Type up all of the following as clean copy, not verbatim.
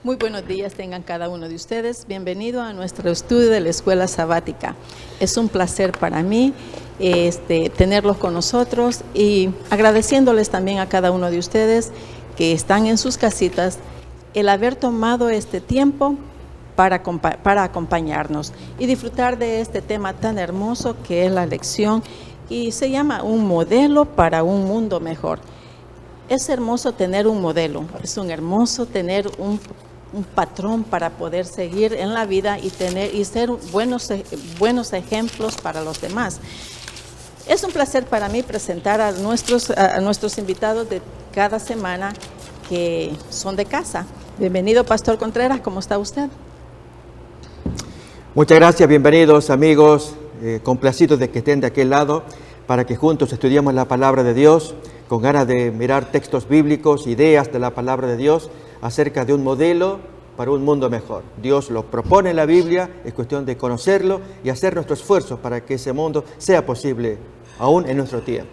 Muy buenos días tengan cada uno de ustedes. Bienvenido a nuestro estudio de la Escuela Sabática. Es un placer para mí tenerlos con nosotros y agradeciéndoles también a cada uno de ustedes que están en sus casitas el haber tomado este tiempo para acompañarnos y disfrutar de este tema tan hermoso que es la lección y se llama Un modelo para un mundo mejor. Es hermoso tener un modelo, es hermoso tener un patrón para poder seguir en la vida y ser buenos ejemplos para los demás. Es un placer para mí presentar a nuestros invitados de cada semana que son de casa. Bienvenido, Pastor Contreras, ¿cómo está usted? Muchas gracias, bienvenidos amigos, complacidos de que estén de aquel lado para que juntos estudiemos la palabra de Dios, con ganas de mirar textos bíblicos, ideas de la palabra de Dios acerca de un modelo para un mundo mejor. Dios lo propone en la Biblia, es cuestión de conocerlo y hacer nuestro esfuerzo para que ese mundo sea posible aún en nuestro tiempo.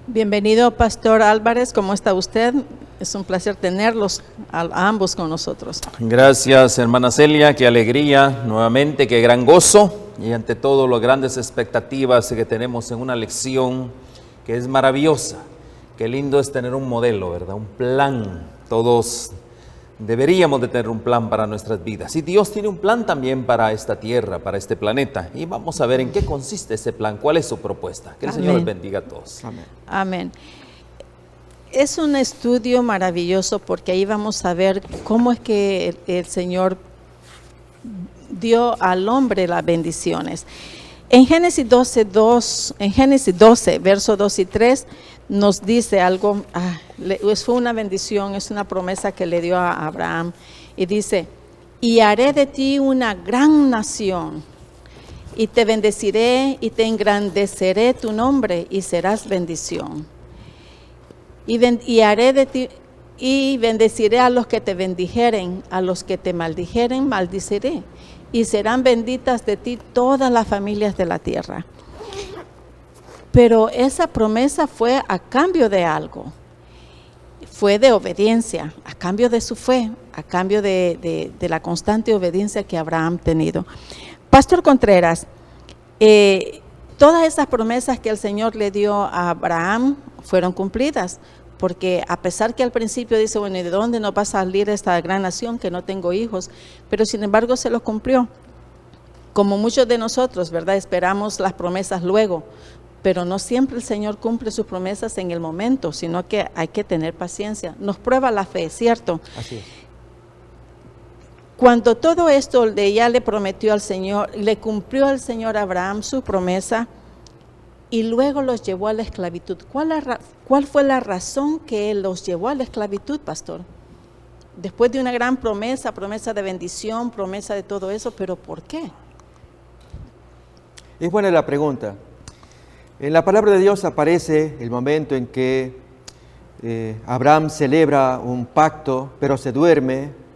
Bienvenido, Pastor Álvarez, ¿cómo está usted? Es un placer tenerlos a ambos con nosotros. Gracias, hermana Celia, qué alegría nuevamente, qué gran gozo y ante todo las grandes expectativas que tenemos en una lección que es maravillosa. Qué lindo es tener un modelo, ¿verdad? Un plan. Todos deberíamos de tener un plan para nuestras vidas. Y Dios tiene un plan también para esta tierra, para este planeta. Y vamos a ver en qué consiste ese plan, cuál es su propuesta. Que el Señor les bendiga a todos. Amén. Amén. Es un estudio maravilloso porque ahí vamos a ver cómo es que el Señor dio al hombre las bendiciones. En Génesis 12, versos 2 y 3, nos dice algo, fue una bendición, es una promesa que le dio a Abraham. Y dice, y haré de ti una gran nación, y te bendeciré y te engrandeceré tu nombre, y serás bendición. Y haré de ti, y bendeciré a los que te bendijeren, a los que te maldijeren, maldiciré. Y serán benditas de ti todas las familias de la tierra. Pero esa promesa fue a cambio de algo. Fue de obediencia, a cambio de su fe, a cambio de la constante obediencia que Abraham ha tenido. Pastor Contreras, todas esas promesas que el Señor le dio a Abraham fueron cumplidas. Porque a pesar que al principio dice, bueno, ¿y de dónde nos va a salir esta gran nación que no tengo hijos? Pero sin embargo se lo cumplió. Como muchos de nosotros, ¿verdad? Esperamos las promesas luego, pero no siempre el Señor cumple sus promesas en el momento, sino que hay que tener paciencia. Nos prueba la fe, ¿cierto? Así es. Cuando todo esto ya le prometió al Señor, le cumplió al Señor Abraham su promesa, y luego los llevó a la esclavitud. ¿Cuál fue la razón que los llevó a la esclavitud, pastor? Después de una gran promesa de bendición, promesa de todo eso, ¿pero por qué? Es buena la pregunta. En la palabra de Dios aparece el momento en que Abraham celebra un pacto, pero se duerme,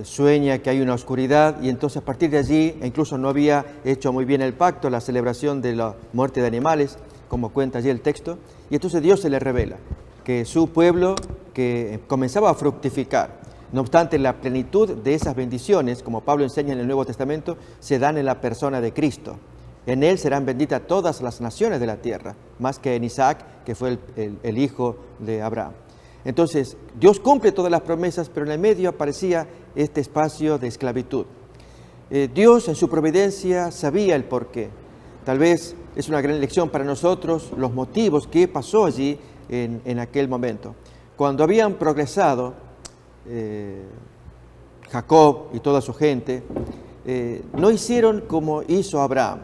sueña que hay una oscuridad y entonces a partir de allí, incluso no había hecho muy bien el pacto, la celebración de la muerte de animales, como cuenta allí el texto, y entonces Dios se le revela que su pueblo que comenzaba a fructificar. No obstante, la plenitud de esas bendiciones, como Pablo enseña en el Nuevo Testamento, se dan en la persona de Cristo. En él serán benditas todas las naciones de la tierra, más que en Isaac, que fue el hijo de Abraham. Entonces, Dios cumple todas las promesas, pero en el medio aparecía este espacio de esclavitud. Dios en su providencia sabía el porqué. Tal vez es una gran lección para nosotros los motivos que pasó allí en aquel momento. Cuando habían progresado Jacob y toda su gente, no hicieron como hizo Abraham.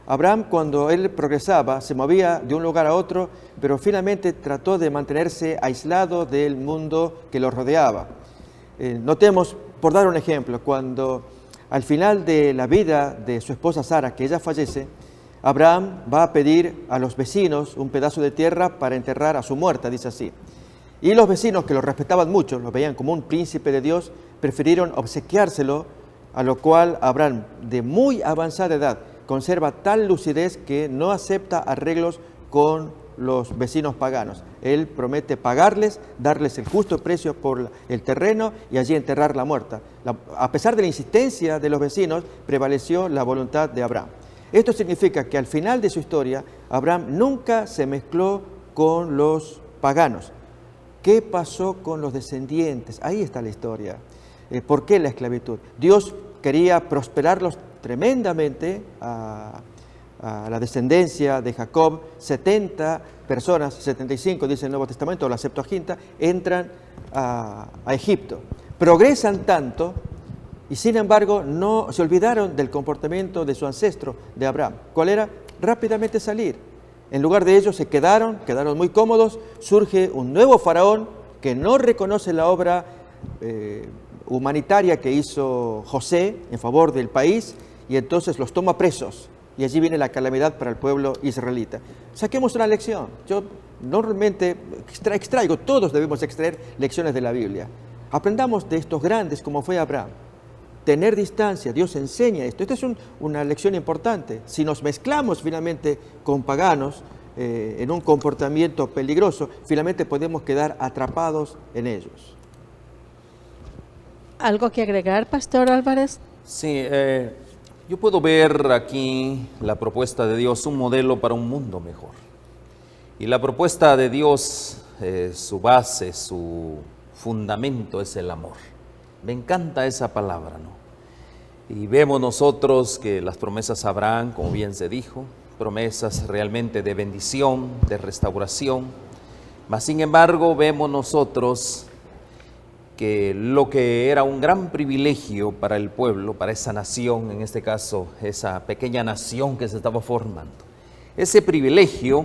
Abraham, cuando él progresaba, se movía de un lugar a otro, pero finalmente trató de mantenerse aislado del mundo que lo rodeaba. Notemos, por dar un ejemplo, cuando al final de la vida de su esposa Sara, que ella fallece, Abraham va a pedir a los vecinos un pedazo de tierra para enterrar a su muerta, dice así. Y los vecinos, que lo respetaban mucho, lo veían como un príncipe de Dios, prefirieron obsequiárselo, a lo cual Abraham, de muy avanzada edad, conserva tal lucidez que no acepta arreglos con los vecinos paganos. Él promete pagarles, darles el justo precio por el terreno y allí enterrar la muerta. A pesar de la insistencia de los vecinos, prevaleció la voluntad de Abraham. Esto significa que al final de su historia, Abraham nunca se mezcló con los paganos. ¿Qué pasó con los descendientes? Ahí está la historia. ¿Por qué la esclavitud? Dios quería prosperarlos tremendamente a la descendencia de Jacob. 70 personas, 75 dice el Nuevo Testamento, o la Septuaginta, entran a Egipto. Progresan tanto y sin embargo no se olvidaron del comportamiento de su ancestro, de Abraham. ¿Cuál era? Rápidamente salir. En lugar de ello se quedaron muy cómodos. Surge un nuevo faraón que no reconoce la obra humanitaria que hizo José en favor del país y entonces los toma presos. Y allí viene la calamidad para el pueblo israelita. Saquemos una lección. Yo normalmente extraigo, todos debemos extraer lecciones de la Biblia. Aprendamos de estos grandes como fue Abraham. Tener distancia, Dios enseña esto. Esta es una lección importante. Si nos mezclamos finalmente con paganos en un comportamiento peligroso, finalmente podemos quedar atrapados en ellos. ¿Algo que agregar, Pastor Álvarez? Sí, yo puedo ver aquí la propuesta de Dios, un modelo para un mundo mejor. Y la propuesta de Dios, su base, su fundamento es el amor. Me encanta esa palabra, ¿no? Y vemos nosotros que las promesas a Abraham, como bien se dijo, promesas realmente de bendición, de restauración. Mas sin embargo, vemos nosotros que lo que era un gran privilegio para el pueblo, para esa nación, en este caso, esa pequeña nación que se estaba formando, ese privilegio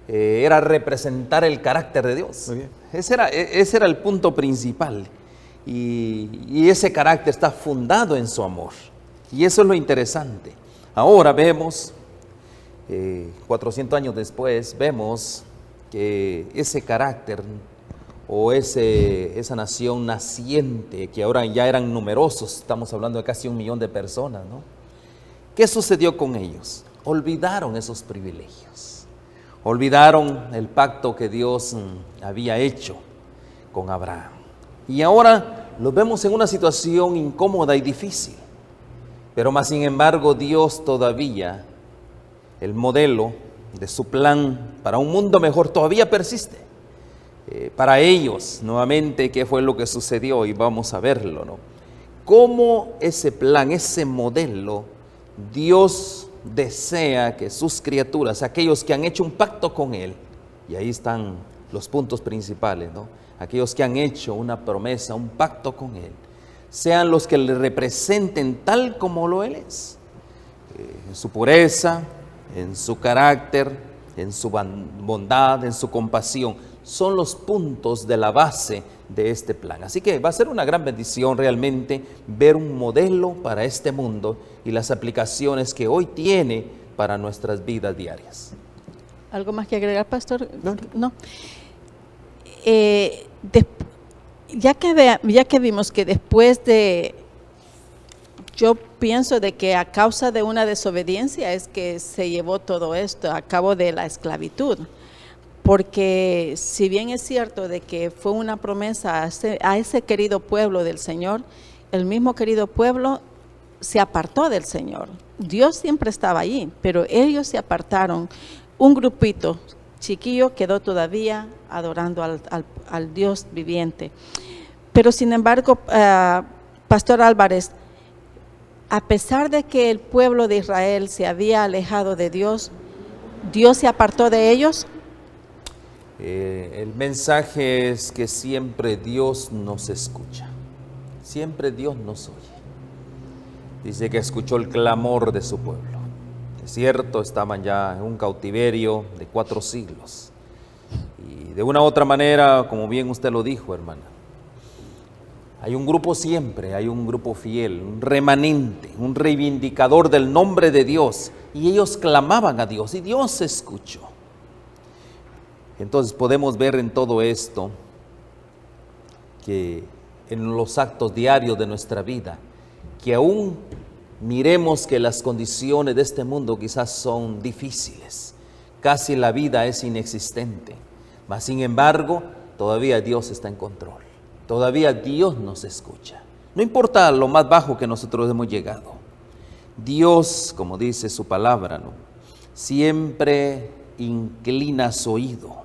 era representar el carácter de Dios. Muy bien. Ese era el punto principal. Y ese carácter está fundado en su amor. Y eso es lo interesante. Ahora vemos, 400 años después, vemos que ese carácter o esa nación naciente, que ahora ya eran numerosos, estamos hablando de casi 1 millón de personas, ¿no? ¿Qué sucedió con ellos? Olvidaron esos privilegios. Olvidaron el pacto que Dios había hecho con Abraham. Y ahora los vemos en una situación incómoda y difícil. Pero más sin embargo, Dios todavía, el modelo de su plan para un mundo mejor todavía persiste. Para ellos, nuevamente, ¿qué fue lo que sucedió? Y vamos a verlo, ¿no? Cómo ese plan, ese modelo, Dios desea que sus criaturas, aquellos que han hecho un pacto con Él, y ahí están los puntos principales, ¿no? Aquellos que han hecho una promesa, un pacto con Él, sean los que le representen tal como lo Él es, en su pureza, en su carácter, en su bondad, en su compasión. Son los puntos de la base de este plan. Así que va a ser una gran bendición realmente ver un modelo para este mundo y las aplicaciones que hoy tiene para nuestras vidas diarias. ¿Algo más que agregar, Pastor? No. Ya que vimos que después de, yo pienso de que a causa de una desobediencia es que se llevó todo esto a cabo de la esclavitud, porque si bien es cierto de que fue una promesa a ese querido pueblo del Señor, el mismo querido pueblo se apartó del Señor. Dios siempre estaba allí, pero ellos se apartaron. Un grupito chiquillo quedó todavía adorando al Dios viviente. Pero sin embargo, Pastor Álvarez, a pesar de que el pueblo de Israel se había alejado de Dios, ¿Dios se apartó de ellos? El mensaje es que siempre Dios nos escucha, siempre Dios nos oye. Dice que escuchó el clamor de su pueblo. Es cierto, estaban ya en un cautiverio de 4 siglos. Y de una u otra manera, como bien usted lo dijo, hermana, hay un grupo siempre, hay un grupo fiel, un remanente, un reivindicador del nombre de Dios. Y ellos clamaban a Dios y Dios escuchó. Entonces podemos ver en todo esto que en los actos diarios de nuestra vida, que aún miremos que las condiciones de este mundo quizás son difíciles, casi la vida es inexistente. Mas sin embargo, todavía Dios está en control. Todavía Dios nos escucha. No importa lo más bajo que nosotros hemos llegado. Dios, como dice su palabra, ¿no?, siempre inclina su oído,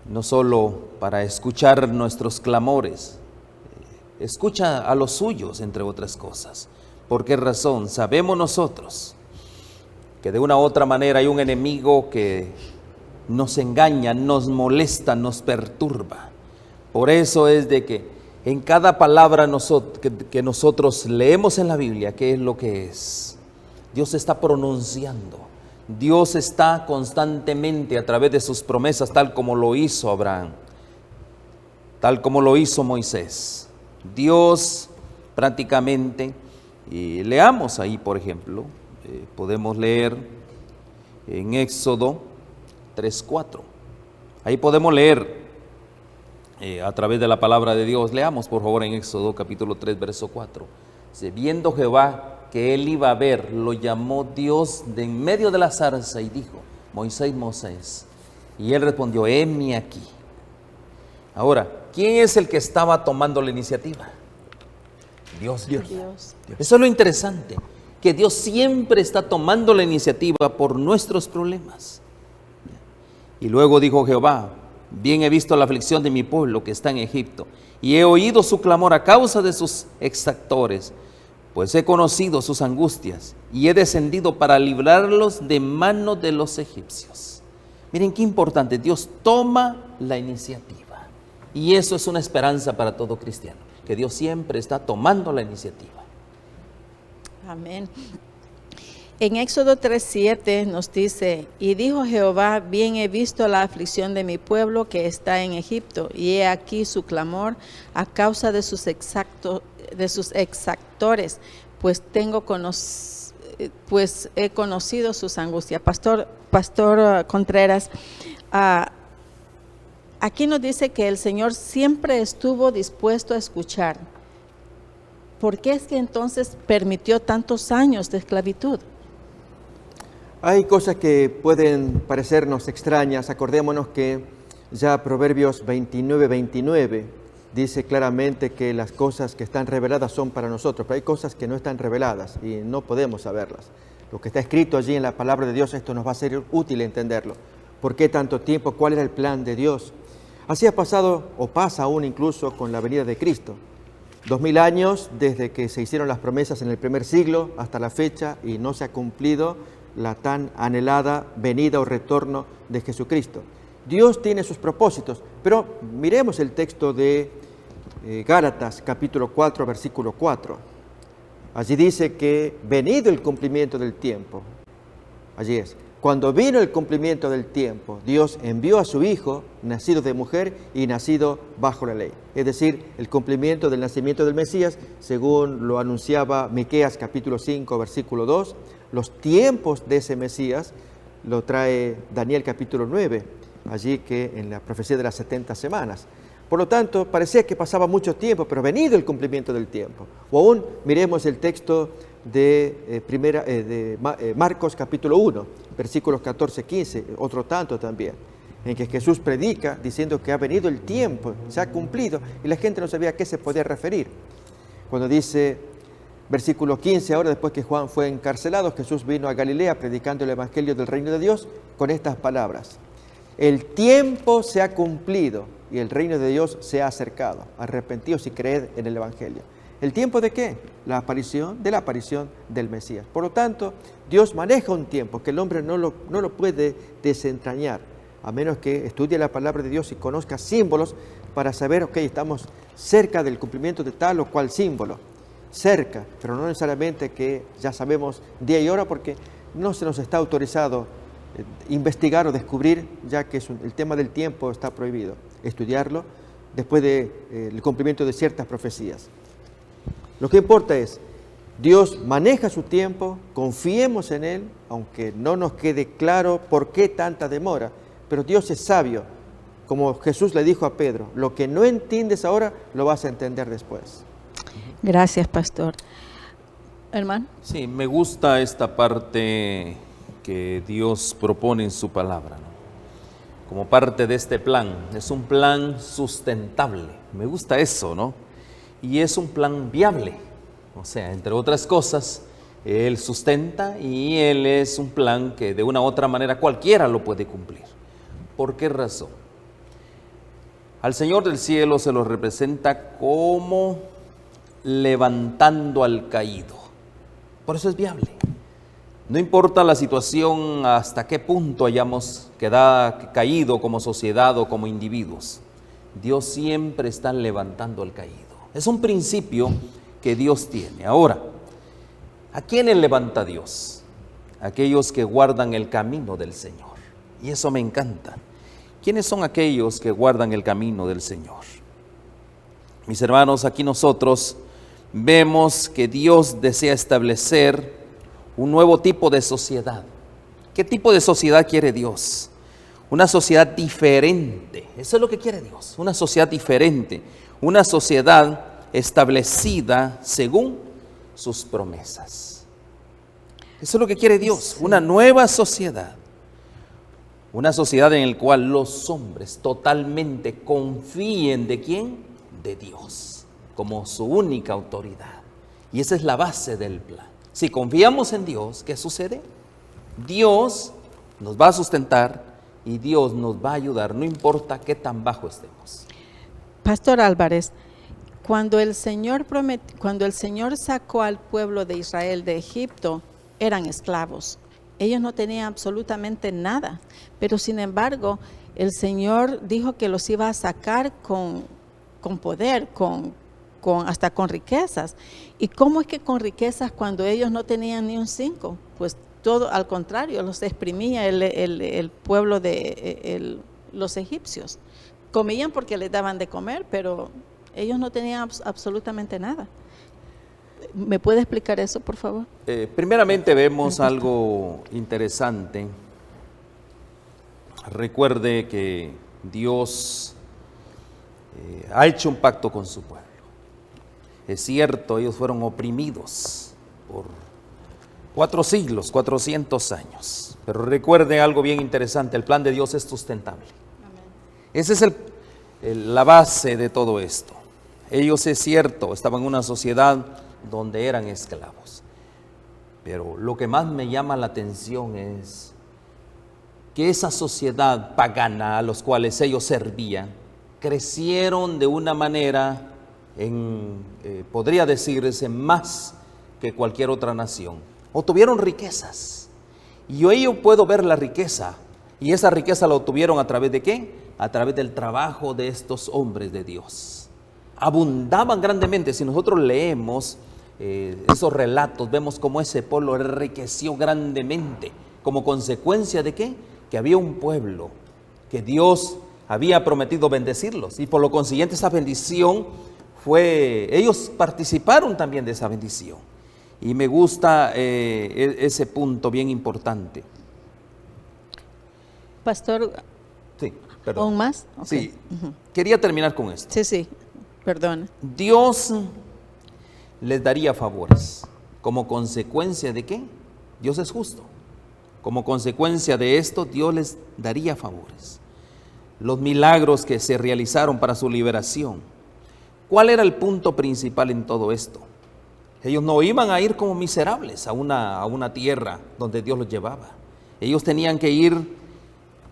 no solo para escuchar nuestros clamores, escucha a los suyos, entre otras cosas. ¿Por qué razón? Sabemos nosotros que de una u otra manera hay un enemigo que nos engaña, nos molesta, nos perturba. Por eso es de que en cada palabra que nosotros leemos en la Biblia, ¿qué es lo que es? Dios está pronunciando. Dios está constantemente a través de sus promesas, tal como lo hizo Abraham, tal como lo hizo Moisés. Dios prácticamente, y leamos ahí, por ejemplo, podemos leer en Éxodo 3:4. Ahí podemos leer a través de la palabra de Dios. Leamos por favor en Éxodo capítulo 3, verso 4. Dice: viendo Jehová que él iba a ver, lo llamó Dios de en medio de la zarza y dijo: Moisés, Moisés. Y él respondió: heme aquí. Ahora, ¿quién es el que estaba tomando la iniciativa? Dios. Eso es lo interesante, que Dios siempre está tomando la iniciativa por nuestros problemas. Y luego dijo Jehová: bien he visto la aflicción de mi pueblo que está en Egipto, y he oído su clamor a causa de sus exactores, pues he conocido sus angustias, y he descendido para librarlos de mano de los egipcios. Miren qué importante, Dios toma la iniciativa, y eso es una esperanza para todo cristiano, que Dios siempre está tomando la iniciativa. Amén. En Éxodo 3:7 nos dice: y dijo Jehová: bien he visto la aflicción de mi pueblo que está en Egipto, y he aquí su clamor a causa de sus exactores, pues he conocido sus angustias. Pastor Contreras, aquí nos dice que el Señor siempre estuvo dispuesto a escuchar. ¿Por qué es que entonces permitió tantos años de esclavitud? Hay cosas que pueden parecernos extrañas. Acordémonos que ya Proverbios 29:29 dice claramente que las cosas que están reveladas son para nosotros, pero hay cosas que no están reveladas y no podemos saberlas. Lo que está escrito allí en la palabra de Dios, esto nos va a ser útil entenderlo. ¿Por qué tanto tiempo? ¿Cuál era el plan de Dios? Así ha pasado o pasa aún incluso con la venida de Cristo. 2000 años desde que se hicieron las promesas en el primer siglo hasta la fecha, y no se ha cumplido la tan anhelada venida o retorno de Jesucristo. Dios tiene sus propósitos, pero miremos el texto de Gálatas capítulo 4, versículo 4. Allí dice que venido el cumplimiento del tiempo, allí es, cuando vino el cumplimiento del tiempo, Dios envió a su Hijo, nacido de mujer y nacido bajo la ley. Es decir, el cumplimiento del nacimiento del Mesías, según lo anunciaba Miqueas capítulo 5, versículo 2, los tiempos de ese Mesías lo trae Daniel capítulo 9, allí que en la profecía de las 70 semanas. Por lo tanto, parecía que pasaba mucho tiempo, pero venido el cumplimiento del tiempo. O aún miremos el texto de Marcos capítulo 1, versículos 14-15, otro tanto también, en que Jesús predica diciendo que ha venido el tiempo, se ha cumplido, y la gente no sabía a qué se podía referir. Cuando dice, versículo 15, ahora después que Juan fue encarcelado, Jesús vino a Galilea predicando el evangelio del reino de Dios con estas palabras: el tiempo se ha cumplido y el reino de Dios se ha acercado. Arrepentíos y creed en el evangelio. ¿El tiempo de qué? La aparición del Mesías. Por lo tanto, Dios maneja un tiempo que el hombre no lo puede desentrañar, a menos que estudie la palabra de Dios y conozca símbolos para saber, ok, estamos cerca del cumplimiento de tal o cual símbolo. Cerca, pero no necesariamente que ya sabemos día y hora, porque no se nos está autorizado investigar o descubrir, ya que el tema del tiempo está prohibido estudiarlo después del cumplimiento de ciertas profecías. Lo que importa es, Dios maneja su tiempo, confiemos en Él, aunque no nos quede claro por qué tanta demora, pero Dios es sabio, como Jesús le dijo a Pedro: lo que no entiendes ahora, lo vas a entender después. Gracias, pastor. Hermano. Sí, me gusta esta parte que Dios propone en su palabra, ¿no? Como parte de este plan. Es un plan sustentable. Me gusta eso, ¿no? Y es un plan viable. O sea, entre otras cosas, Él sustenta y Él es un plan que de una u otra manera cualquiera lo puede cumplir. ¿Por qué razón? Al Señor del cielo se lo representa como levantando al caído. Por eso es viable. No importa la situación, hasta qué punto hayamos quedado caído como sociedad o como individuos, Dios siempre está levantando al caído. Es un principio que Dios tiene. Ahora, ¿a quiénes levanta Dios? Aquellos que guardan el camino del Señor. Y eso me encanta. ¿Quiénes son aquellos que guardan el camino del Señor? Mis hermanos, aquí nosotros vemos que Dios desea establecer un nuevo tipo de sociedad. ¿Qué tipo de sociedad quiere Dios? Una sociedad diferente. Eso es lo que quiere Dios. Una sociedad diferente. Una sociedad establecida según sus promesas. Eso es lo que quiere Dios. Una nueva sociedad. Una sociedad en la cual los hombres totalmente confíen ¿de quién? De Dios, como su única autoridad. Y esa es la base del plan. Si confiamos en Dios, ¿qué sucede? Dios nos va a sustentar y Dios nos va a ayudar, no importa qué tan bajo estemos. Pastor Álvarez, cuando el Señor sacó al pueblo de Israel de Egipto, eran esclavos. Ellos no tenían absolutamente nada, pero sin embargo, el Señor dijo que los iba a sacar con poder, hasta con riquezas. ¿Y cómo es que con riquezas cuando ellos no tenían ni un 5? Pues todo al contrario, los exprimía el pueblo de los egipcios. Comían porque les daban de comer, pero ellos no tenían absolutamente nada. ¿Me puede explicar eso, por favor? Primeramente vemos algo interesante. Recuerde que Dios ha hecho un pacto con su pueblo. Es cierto, ellos fueron oprimidos por 4 siglos, 400 años. Pero recuerde algo bien interesante, el plan de Dios es sustentable. Amén. Esa es la base de todo esto. Ellos, es cierto, estaban en una sociedad donde eran esclavos. Pero lo que más me llama la atención es que esa sociedad pagana a los cuales ellos servían, crecieron de una manera podría decirse más que cualquier otra nación, o tuvieron riquezas, y yo puedo ver la riqueza, y esa riqueza la obtuvieron a través de ¿qué? A través del trabajo de estos hombres de Dios. Abundaban grandemente. Si nosotros leemos esos relatos, vemos cómo ese pueblo enriqueció grandemente, como consecuencia de ¿qué? Que había un pueblo que Dios había prometido bendecirlos, y por lo consiguiente esa bendición ellos participaron también de esa bendición. Y me gusta ese punto bien importante. Pastor, sí, perdón. ¿aún más? Okay. Sí, quería terminar con esto. Sí, perdón. Dios les daría favores. ¿Como consecuencia de qué? Dios es justo. Como consecuencia de esto, Dios les daría favores. Los milagros que se realizaron para su liberación. ¿Cuál era el punto principal en todo esto? Ellos no iban a ir como miserables a una tierra donde Dios los llevaba. Ellos tenían que ir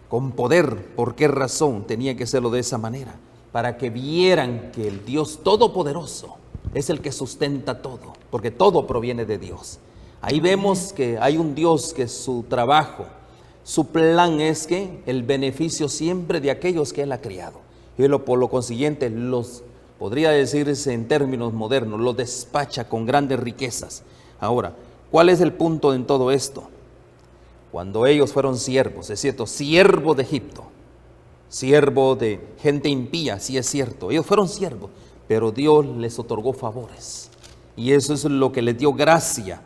con poder. ¿Por qué razón tenían que hacerlo de esa manera? Para que vieran que el Dios Todopoderoso es el que sustenta todo, porque todo proviene de Dios. Ahí vemos que hay un Dios que su trabajo, su plan es que el beneficio siempre de aquellos que Él ha criado. Y por lo consiguiente podría decirse en términos modernos, los despacha con grandes riquezas. Ahora, ¿cuál es el punto en todo esto? Cuando ellos fueron siervos, es cierto, siervos de Egipto, siervo de gente impía, sí es cierto, ellos fueron siervos, pero Dios les otorgó favores. Y eso es lo que les dio gracia.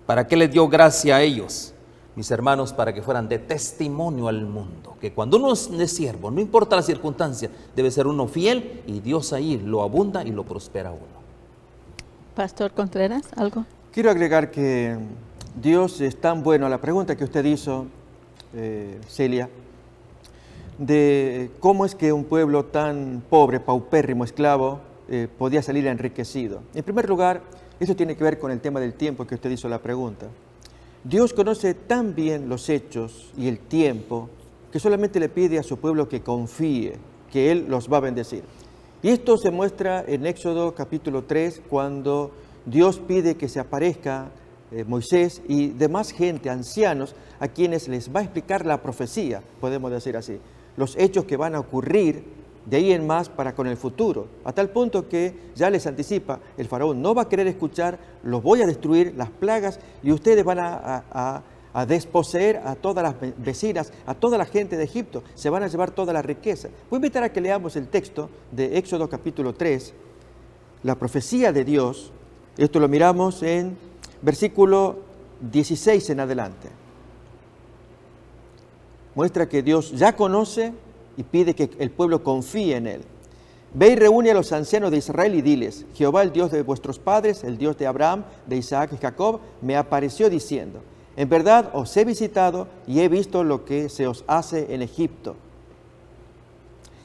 ¿Para qué les dio gracia a ellos? Mis hermanos, para que fueran de testimonio al mundo, que cuando uno es siervo, no importa la circunstancia, debe ser uno fiel y Dios ahí lo abunda y lo prospera a uno. Pastor Contreras, ¿algo? Quiero agregar que Dios es tan bueno. La pregunta que usted hizo, Celia, de cómo es que un pueblo tan pobre, paupérrimo, esclavo, podía salir enriquecido. En primer lugar, eso tiene que ver con el tema del tiempo que usted hizo la pregunta. Dios conoce tan bien los hechos y el tiempo que solamente le pide a su pueblo que confíe, que Él los va a bendecir. Y esto se muestra en Éxodo capítulo 3, cuando Dios pide que se aparezca Moisés y demás gente, ancianos, a quienes les va a explicar la profecía, podemos decir así, los hechos que van a ocurrir de ahí en más para con el futuro, a tal punto que ya les anticipa, el faraón no va a querer escuchar, los voy a destruir, las plagas, y ustedes van a desposeer a todas las vecinas, a toda la gente de Egipto, se van a llevar toda la riqueza. Voy a invitar a que leamos el texto de Éxodo capítulo 3, la profecía de Dios. Esto lo miramos en versículo 16 en adelante. Muestra que Dios ya conoce y pide que el pueblo confíe en Él. Ve y reúne a los ancianos de Israel y diles: Jehová, el Dios de vuestros padres, el Dios de Abraham, de Isaac y Jacob, me apareció diciendo: en verdad os he visitado y he visto lo que se os hace en Egipto.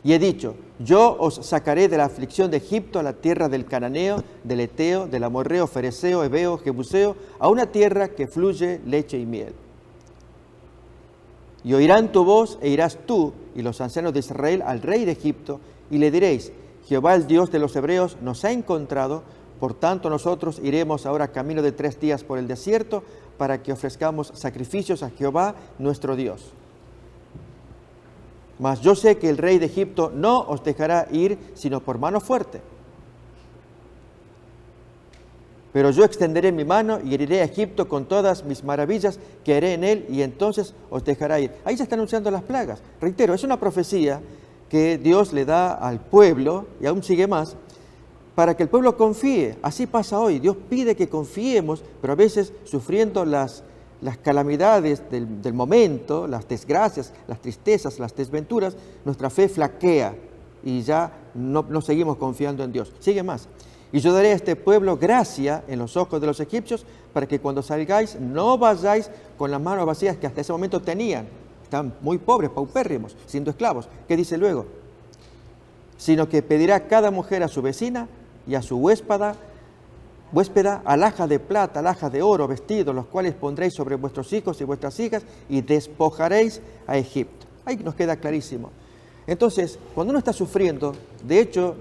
Y he dicho: yo os sacaré de la aflicción de Egipto a la tierra del cananeo, del eteo, del amorreo, fereceo, heveo, jebuseo, a una tierra que fluye leche y miel. Y oirán tu voz e irás tú y los ancianos de Israel al rey de Egipto y le diréis: Jehová, el Dios de los hebreos, nos ha encontrado, por tanto nosotros iremos ahora camino de 3 días por el desierto para que ofrezcamos sacrificios a Jehová nuestro Dios. Mas yo sé que el rey de Egipto no os dejará ir sino por mano fuerte. Pero yo extenderé mi mano y heriré a Egipto con todas mis maravillas que haré en él, y entonces os dejará ir. Ahí se están anunciando las plagas. Reitero, es una profecía que Dios le da al pueblo, y aún sigue más, para que el pueblo confíe. Así pasa hoy. Dios pide que confiemos, pero a veces sufriendo las calamidades del momento, las desgracias, las tristezas, las desventuras, nuestra fe flaquea y ya no seguimos confiando en Dios. Sigue más. Y yo daré a este pueblo gracia en los ojos de los egipcios, para que cuando salgáis no vayáis con las manos vacías que hasta ese momento tenían. Están muy pobres, paupérrimos, siendo esclavos. ¿Qué dice luego? Sino que pedirá cada mujer a su vecina y a su huéspeda alhajas de plata, alhajas de oro, vestidos, los cuales pondréis sobre vuestros hijos y vuestras hijas, y despojaréis a Egipto. Ahí nos queda clarísimo. Entonces, cuando uno está sufriendo, de hecho,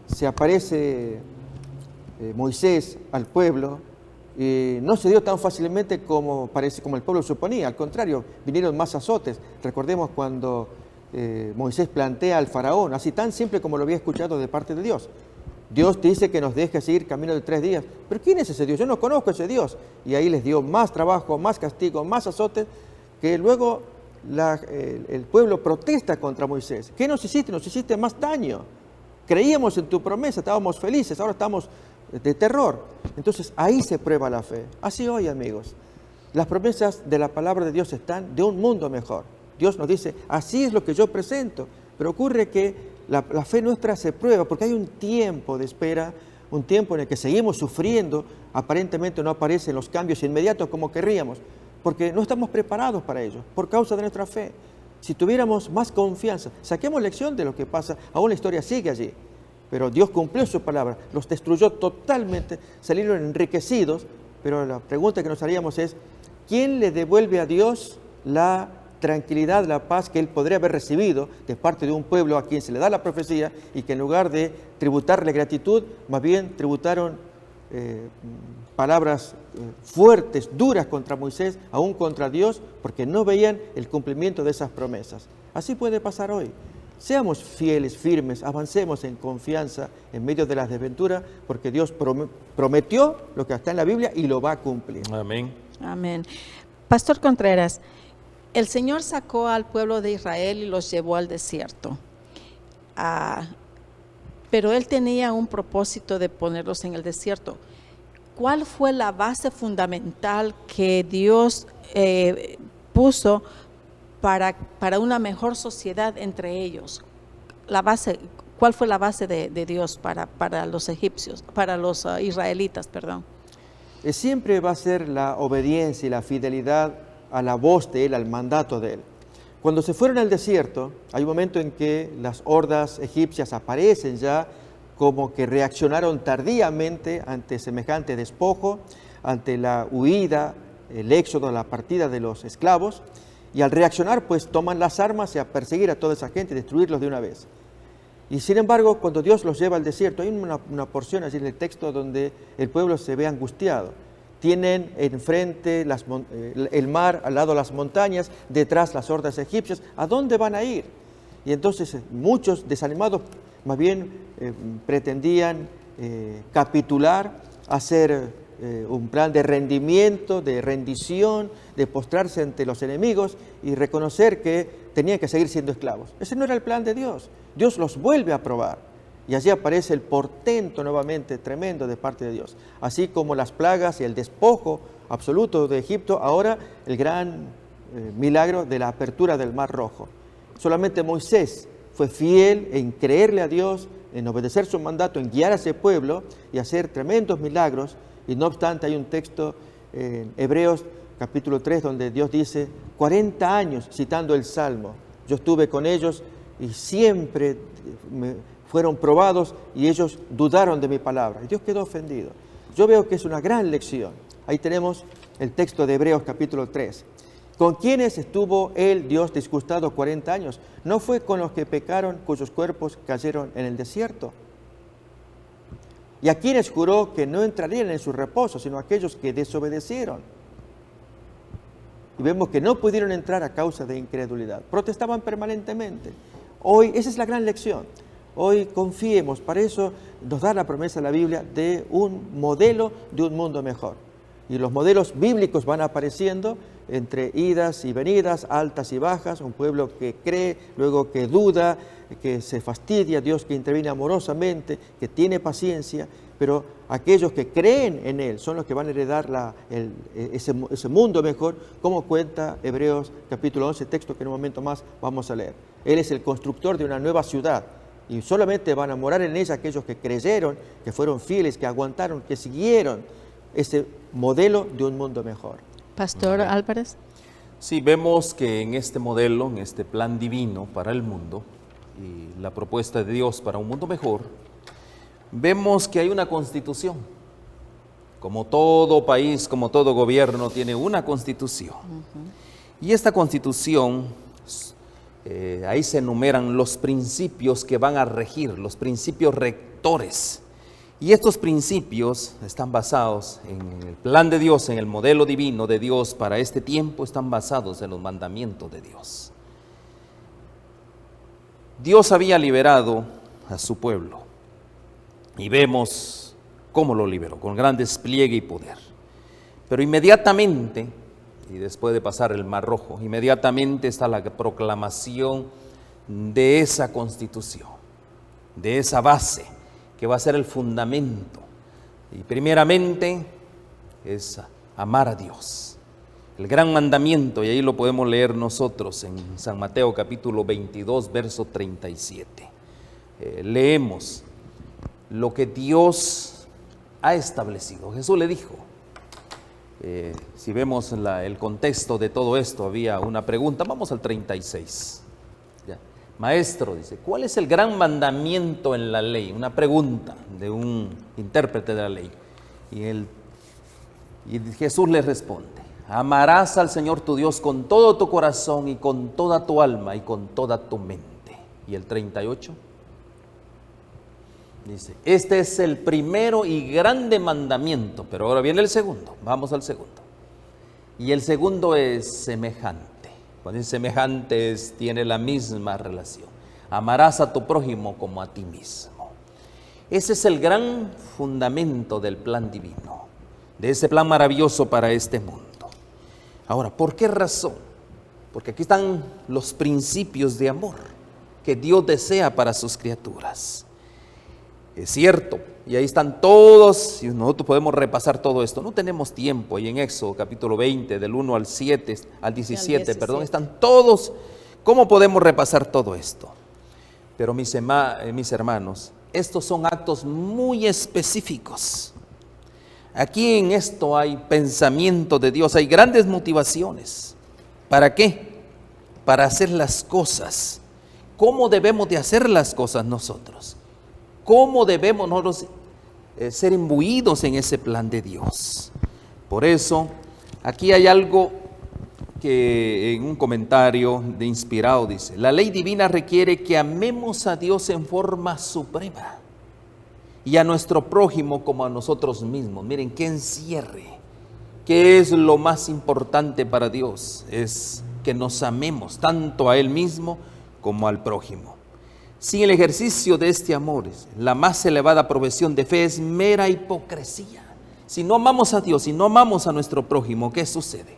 se aparece Moisés al pueblo, y no se dio tan fácilmente como el pueblo suponía. Al contrario, vinieron más azotes. Recordemos cuando Moisés plantea al faraón, así tan simple como lo había escuchado de parte de Dios: Dios dice que nos dejes ir camino de 3 días. ¿Pero quién es ese Dios? Yo no conozco a ese Dios. Y ahí les dio más trabajo, más castigo, más azotes, que luego el pueblo protesta contra Moisés. ¿Qué nos hiciste? Nos hiciste más daño. Creíamos en tu promesa, estábamos felices, ahora estamos de terror. Entonces ahí se prueba la fe. Así hoy, amigos, las promesas de la palabra de Dios están de un mundo mejor. Dios nos dice: así es lo que yo presento. Pero ocurre que la fe nuestra se prueba porque hay un tiempo de espera, un tiempo en el que seguimos sufriendo. Aparentemente no aparecen los cambios inmediatos como querríamos, porque no estamos preparados para ello, por causa de nuestra fe. Si tuviéramos más confianza, saquemos lección de lo que pasa. Aún la historia sigue allí, pero Dios cumplió su palabra, los destruyó totalmente, salieron enriquecidos. Pero la pregunta que nos haríamos es: ¿quién le devuelve a Dios la tranquilidad, la paz que Él podría haber recibido de parte de un pueblo a quien se le da la profecía, y que en lugar de tributarle gratitud, más bien tributaron palabras fuertes, duras contra Moisés, aún contra Dios, porque no veían el cumplimiento de esas promesas? Así puede pasar hoy. Seamos fieles, firmes, avancemos en confianza en medio de las desventuras, porque Dios prometió lo que está en la Biblia y lo va a cumplir. Amén. Amén. Pastor Contreras, el Señor sacó al pueblo de Israel y los llevó al desierto. Pero Él tenía un propósito de ponerlos en el desierto. ¿Cuál fue la base fundamental que Dios puso para una mejor sociedad entre ellos? ¿Cuál fue la base de Dios para los egipcios, para los israelitas, perdón? siempre va a ser la obediencia y la fidelidad a la voz de Él, al mandato de Él. Cuando se fueron al desierto, hay un momento en que las hordas egipcias aparecen ya, como que reaccionaron tardíamente ante semejante despojo, ante la huida, el éxodo, la partida de los esclavos, y al reaccionar pues toman las armas y a perseguir a toda esa gente y destruirlos de una vez. Y sin embargo, cuando Dios los lleva al desierto, hay una porción allí en el texto donde el pueblo se ve angustiado. Tienen enfrente el mar, al lado las montañas, detrás las hordas egipcias. ¿A dónde van a ir? Y entonces muchos desanimados más bien pretendían capitular, hacer un plan de rendimiento, de rendición, de postrarse ante los enemigos y reconocer que tenían que seguir siendo esclavos. Ese no era el plan de Dios. Dios los vuelve a probar. Y allí aparece el portento nuevamente tremendo de parte de Dios. Así como las plagas y el despojo absoluto de Egipto, ahora el gran milagro de la apertura del Mar Rojo. Solamente Moisés fue fiel en creerle a Dios, en obedecer su mandato, en guiar a ese pueblo y hacer tremendos milagros. Y no obstante hay un texto en Hebreos capítulo 3 donde Dios dice, 40 años citando el Salmo, yo estuve con ellos y siempre fueron probados y ellos dudaron de mi palabra. Y Dios quedó ofendido. Yo veo que es una gran lección. Ahí tenemos el texto de Hebreos capítulo 3. ¿Con quiénes estuvo él, Dios, disgustado 40 años? ¿No fue con los que pecaron, cuyos cuerpos cayeron en el desierto? ¿Y a quienes juró que no entrarían en su reposo, sino aquellos que desobedecieron? Y vemos que no pudieron entrar a causa de incredulidad. Protestaban permanentemente. Hoy, esa es la gran lección. Hoy confiemos, para eso nos da la promesa de la Biblia de un modelo de un mundo mejor. Y los modelos bíblicos van apareciendo entre idas y venidas, altas y bajas, un pueblo que cree, luego que duda, que se fastidia, Dios que interviene amorosamente, que tiene paciencia, pero aquellos que creen en Él son los que van a heredar ese mundo mejor, como cuenta Hebreos capítulo 11, texto que en un momento más vamos a leer. Él es el constructor de una nueva ciudad y solamente van a morar en ella aquellos que creyeron, que fueron fieles, que aguantaron, que siguieron ese modelo de un mundo mejor. Pastor Álvarez. Sí, vemos que en este modelo, en este plan divino para el mundo y la propuesta de Dios para un mundo mejor, vemos que hay una constitución. Como todo país, como todo gobierno, tiene una constitución. Y esta constitución, ahí se enumeran los principios que van a regir, los principios rectores. Y estos principios están basados en el plan de Dios, en el modelo divino de Dios para este tiempo, están basados en los mandamientos de Dios. Dios había liberado a su pueblo y vemos cómo lo liberó, con gran despliegue y poder. Pero inmediatamente, y después de pasar el Mar Rojo, inmediatamente está la proclamación de esa constitución, de esa base, que va a ser el fundamento. Y primeramente es amar a Dios. El gran mandamiento, y ahí lo podemos leer nosotros en San Mateo capítulo 22, verso 37. Leemos lo que Dios ha establecido. Jesús le dijo, si vemos el contexto de todo esto, había una pregunta, vamos al 36. Maestro, dice, ¿cuál es el gran mandamiento en la ley? Una pregunta de un intérprete de la ley. Y Jesús le responde, amarás al Señor tu Dios con todo tu corazón y con toda tu alma y con toda tu mente. Y el 38 dice, este es el primero y grande mandamiento, pero ahora viene el segundo, vamos al segundo. Y el segundo es semejante. Cuando es semejante, tiene la misma relación. Amarás a tu prójimo como a ti mismo. Ese es el gran fundamento del plan divino, de ese plan maravilloso para este mundo. Ahora, ¿por qué razón? Porque aquí están los principios de amor que Dios desea para sus criaturas. Es cierto, y ahí están todos, y nosotros podemos repasar todo esto. No tenemos tiempo, y en Éxodo capítulo 20, del 1 al 7, al 17, perdón, están todos. ¿Cómo podemos repasar todo esto? Pero mis hermanos, estos son actos muy específicos. Aquí en esto hay pensamiento de Dios, hay grandes motivaciones. ¿Para qué? Para hacer las cosas. ¿Cómo debemos de hacer las cosas nosotros? ¿Cómo debemos nosotros ser imbuidos en ese plan de Dios? Por eso, aquí hay algo que en un comentario de Inspirado dice: la ley divina requiere que amemos a Dios en forma suprema y a nuestro prójimo como a nosotros mismos. Miren qué encierre, qué es lo más importante para Dios, es que nos amemos tanto a Él mismo como al prójimo. Sin el ejercicio de este amor, la más elevada profesión de fe es mera hipocresía. Si no amamos a Dios, si no amamos a nuestro prójimo, ¿qué sucede?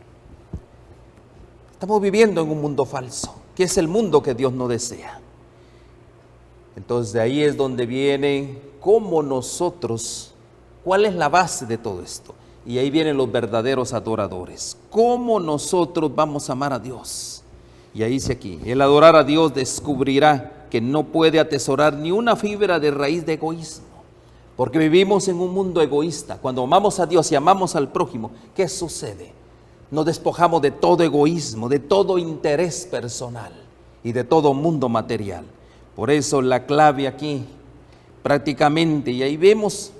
Estamos viviendo en un mundo falso, que es el mundo que Dios no desea. Entonces de ahí es donde viene cómo nosotros, cuál es la base de todo esto. Y ahí vienen los verdaderos adoradores. ¿Cómo nosotros vamos a amar a Dios? Y ahí dice aquí, el adorar a Dios descubrirá que no puede atesorar ni una fibra de raíz de egoísmo. Porque vivimos en un mundo egoísta. Cuando amamos a Dios y amamos al prójimo, ¿qué sucede? Nos despojamos de todo egoísmo, de todo interés personal y de todo mundo material. Por eso la clave aquí, prácticamente, y ahí vemos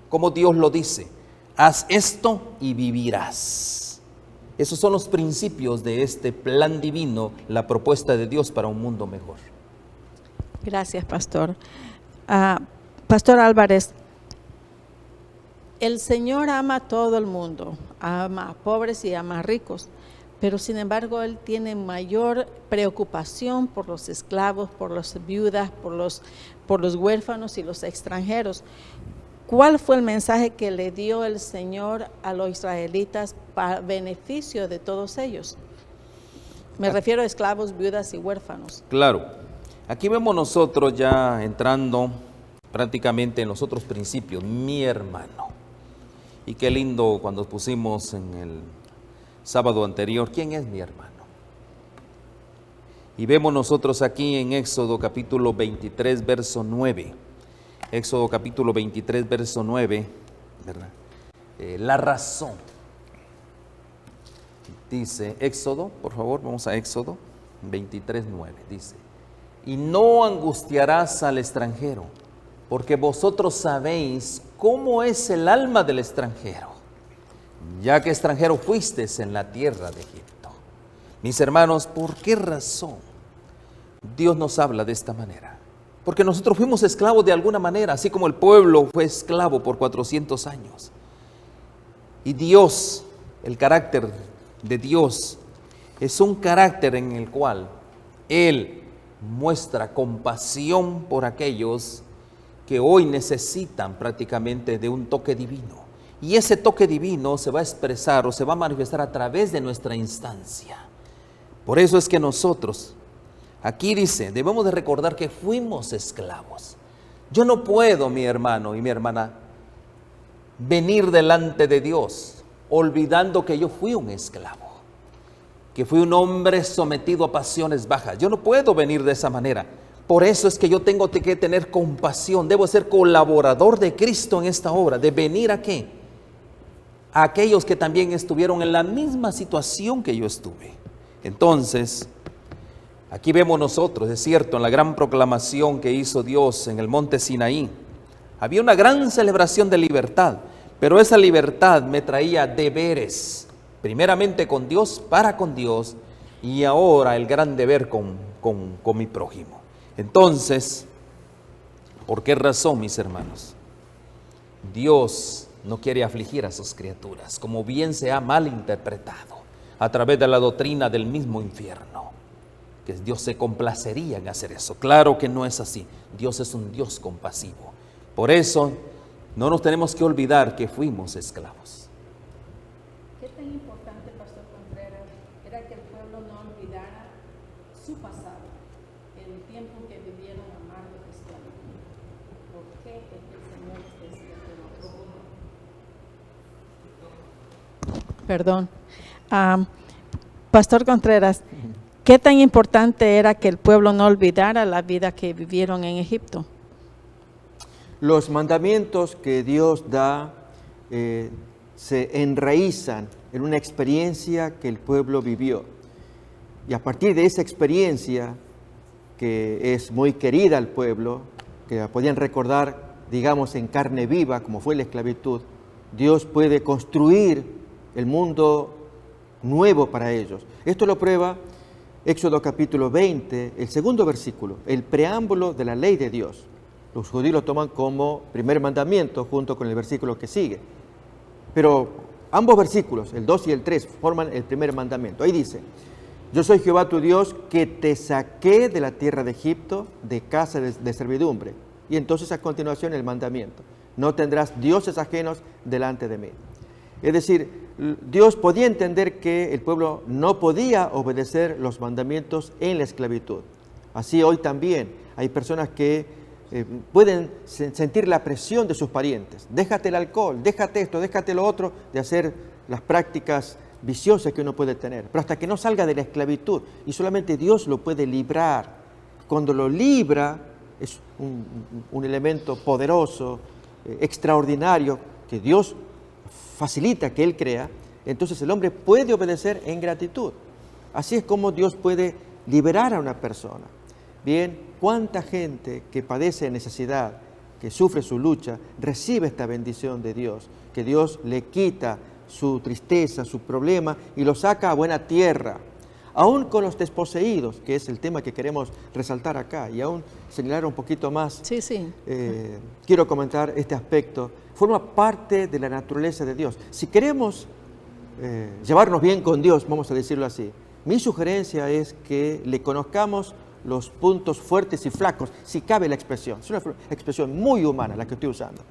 cómo Dios lo dice: haz esto y vivirás. Esos son los principios de este plan divino, la propuesta de Dios para un mundo mejor. Gracias, pastor. Pastor Álvarez, el Señor ama a todo el mundo, ama a pobres y ama a ricos, pero sin embargo Él tiene mayor preocupación por los esclavos, por las viudas, por los huérfanos y los extranjeros. ¿Cuál fue el mensaje que le dio el Señor a los israelitas para beneficio de todos ellos? Me refiero a esclavos, viudas y huérfanos. Claro, aquí vemos nosotros ya entrando prácticamente en los otros principios, mi hermano. Y qué lindo cuando pusimos en el sábado anterior, ¿quién es mi hermano? Y vemos nosotros aquí en Éxodo capítulo 23, verso 9. Éxodo capítulo 23, verso 9, ¿verdad? La razón. Dice Éxodo, por favor, vamos a Éxodo 23, 9. Dice: y no angustiarás al extranjero, porque vosotros sabéis cómo es el alma del extranjero, ya que extranjero fuisteis en la tierra de Egipto. Mis hermanos, ¿por qué razón Dios nos habla de esta manera? Porque nosotros fuimos esclavos de alguna manera, así como el pueblo fue esclavo por 400 años. Y Dios, el carácter de Dios, es un carácter en el cual Él muestra compasión por aquellos que hoy necesitan prácticamente de un toque divino. Y ese toque divino se va a expresar o se va a manifestar a través de nuestra instancia. Por eso es que nosotros, aquí dice, debemos de recordar que fuimos esclavos. Yo no puedo, mi hermano y mi hermana, venir delante de Dios olvidando que yo fui un esclavo, que fui un hombre sometido a pasiones bajas. Yo no puedo venir de esa manera. Por eso es que yo tengo que tener compasión, debo ser colaborador de Cristo en esta obra, de venir a ¿qué? A aquellos que también estuvieron en la misma situación que yo estuve. Entonces, aquí vemos nosotros, es cierto, en la gran proclamación que hizo Dios en el monte Sinaí, había una gran celebración de libertad, pero esa libertad me traía deberes, primeramente con Dios, para con Dios, y ahora el gran deber con mi prójimo. Entonces, ¿por qué razón, mis hermanos? Dios no quiere afligir a sus criaturas, como bien se ha malinterpretado a través de la doctrina del mismo infierno, que Dios se complacería en hacer eso. Claro que no es así. Dios es un Dios compasivo. Por eso, no nos tenemos que olvidar que fuimos esclavos. ¿Qué tan importante, Pastor Contreras, era que el pueblo no olvidara su pasado? El tiempo en que vivieron amargos de esclavitud. ¿Por qué es que el Señor les decía que no? Perdón. Pastor Contreras, ¿qué tan importante era que el pueblo no olvidara la vida que vivieron en Egipto? Los mandamientos que Dios da se enraizan en una experiencia que el pueblo vivió. Y a partir de esa experiencia, que es muy querida al pueblo, que la podían recordar, digamos, en carne viva, como fue la esclavitud, Dios puede construir el mundo nuevo para ellos. Esto lo prueba Éxodo capítulo 20, el segundo versículo, el preámbulo de la ley de Dios. Los judíos lo toman como primer mandamiento junto con el versículo que sigue. Pero ambos versículos, el 2 y el 3, forman el primer mandamiento. Ahí dice: yo soy Jehová tu Dios, que te saqué de la tierra de Egipto, de casa de servidumbre. Y entonces a continuación el mandamiento: no tendrás dioses ajenos delante de mí. Es decir, Dios podía entender que el pueblo no podía obedecer los mandamientos en la esclavitud. Así hoy también hay personas que pueden sentir la presión de sus parientes. Déjate el alcohol, déjate esto, déjate lo otro, de hacer las prácticas viciosas que uno puede tener. Pero hasta que no salga de la esclavitud, y solamente Dios lo puede librar. Cuando lo libra, es un elemento poderoso, extraordinario, que Dios facilita que Él crea. Entonces el hombre puede obedecer en gratitud. Así es como Dios puede liberar a una persona. Bien, ¿cuánta gente que padece necesidad, que sufre su lucha, recibe esta bendición de Dios? Que Dios le quita su tristeza, su problema, y lo saca a buena tierra. Aún con los desposeídos, que es el tema que queremos resaltar acá, y aún señalar un poquito más, quiero comentar este aspecto. Forma parte de la naturaleza de Dios. Si queremos llevarnos bien con Dios, vamos a decirlo así, mi sugerencia es que le conozcamos los puntos fuertes y flacos, si cabe la expresión. Es una expresión muy humana la que estoy usando.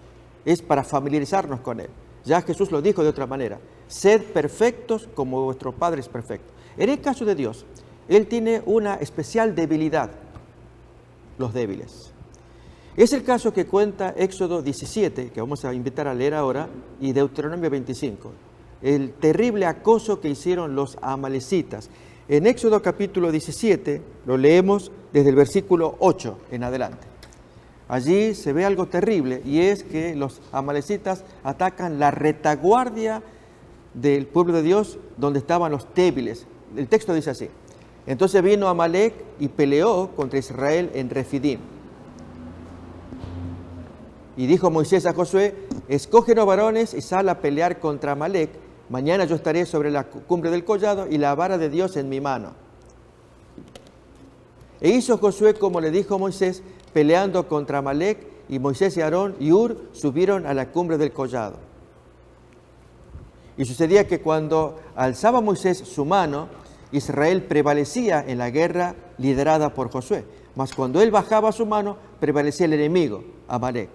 Es para familiarizarnos con Él. Ya Jesús lo dijo de otra manera: sed perfectos como vuestro Padre es perfecto. En el caso de Dios, Él tiene una especial debilidad: los débiles. Es el caso que cuenta Éxodo 17, que vamos a invitar a leer ahora, y Deuteronomio 25. El terrible acoso que hicieron los amalecitas. En Éxodo capítulo 17 lo leemos desde el versículo 8 en adelante. Allí se ve algo terrible, y es que los amalecitas atacan la retaguardia del pueblo de Dios, donde estaban los débiles. El texto dice así: entonces vino Amalec y peleó contra Israel en Refidim. Y dijo Moisés a Josué: escógenos varones y sal a pelear contra Amalec. Mañana yo estaré sobre la cumbre del collado y la vara de Dios en mi mano. E hizo Josué como le dijo Moisés, peleando contra Amalec, y Moisés y Aarón y Hur subieron a la cumbre del collado. Y sucedía que cuando alzaba Moisés su mano, Israel prevalecía en la guerra liderada por Josué. Mas cuando él bajaba su mano, prevalecía el enemigo, Amalec.